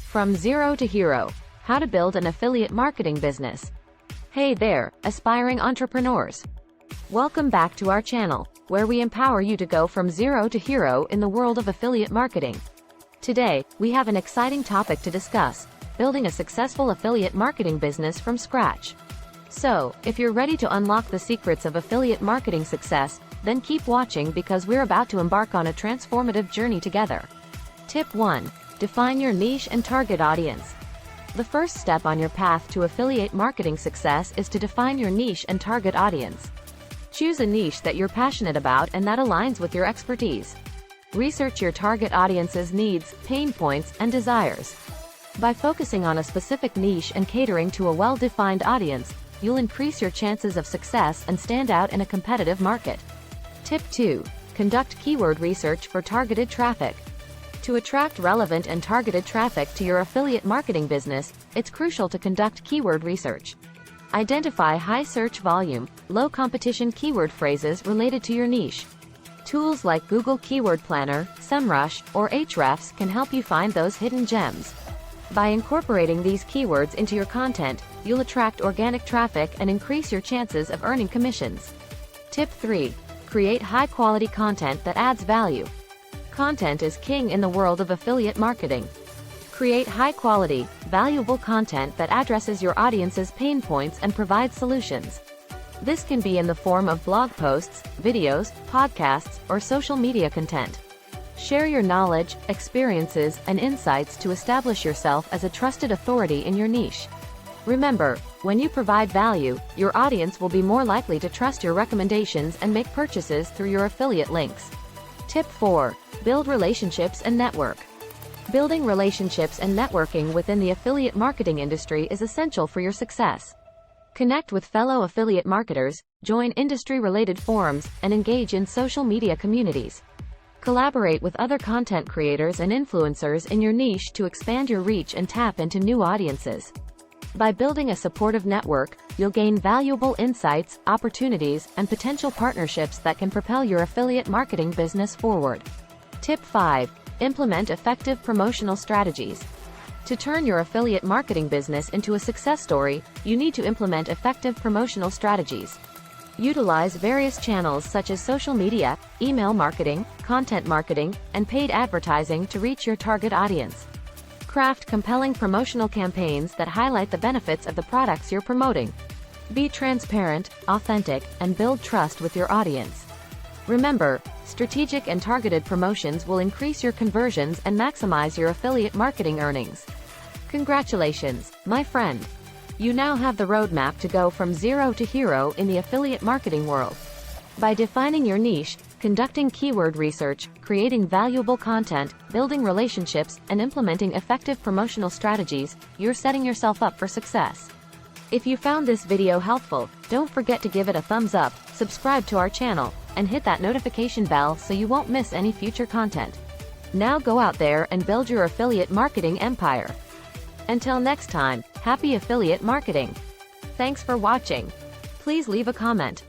From Zero to Hero: How to Build an Affiliate Marketing Business. Hey there, aspiring entrepreneurs. Welcome back to our channel, where we empower you to go from zero to hero in the world of affiliate marketing. Today, we have an exciting topic to discuss: building a successful affiliate marketing business from scratch. So, if you're ready to unlock the secrets of affiliate marketing success, then keep watching because we're about to embark on a transformative journey together. Tip 1. Define your niche and target audience. The first step on your path to affiliate marketing success is to define your niche and target audience. Choose a niche that you're passionate about and that aligns with your expertise. Research your target audience's needs, pain points, and desires. By focusing on a specific niche and catering to a well-defined audience, you'll increase your chances of success and stand out in a competitive market. Tip 2. Conduct keyword research for targeted traffic. To attract relevant and targeted traffic to your affiliate marketing business, it's crucial to conduct keyword research. Identify high search volume, low competition keyword phrases related to your niche. Tools like Google Keyword Planner, SEMrush, or Ahrefs can help you find those hidden gems. By incorporating these keywords into your content, you'll attract organic traffic and increase your chances of earning commissions. Tip 3. Create high-quality content that adds value. Content is king in the world of affiliate marketing. Create high-quality, valuable content that addresses your audience's pain points and provides solutions. This can be in the form of blog posts, videos, podcasts, or social media content. Share your knowledge, experiences, and insights to establish yourself as a trusted authority in your niche. Remember, when you provide value, your audience will be more likely to trust your recommendations and make purchases through your affiliate links. Tip 4. Build relationships and network. Building relationships and networking within the affiliate marketing industry is essential for your success. Connect with fellow affiliate marketers, join industry-related forums, and engage in social media communities. Collaborate with other content creators and influencers in your niche to expand your reach and tap into new audiences. By building a supportive network, you'll gain valuable insights, opportunities, and potential partnerships that can propel your affiliate marketing business forward. Tip 5. Implement effective promotional strategies. To turn your affiliate marketing business into a success story, you need to implement effective promotional strategies. Utilize various channels such as social media, email marketing, content marketing, and paid advertising to reach your target audience. Craft compelling promotional campaigns that highlight the benefits of the products you're promoting. Be transparent, authentic, and build trust with your audience. Remember, strategic and targeted promotions will increase your conversions and maximize your affiliate marketing earnings. Congratulations, my friend! You now have the roadmap to go from zero to hero in the affiliate marketing world. By defining your niche, conducting keyword research, creating valuable content, building relationships, and implementing effective promotional strategies, you're setting yourself up for success. If you found this video helpful, don't forget to give it a thumbs up, subscribe to our channel, and hit that notification bell so you won't miss any future content. Now go out there and build your affiliate marketing empire. Until next time, happy affiliate marketing! Thanks for watching. Please leave a comment.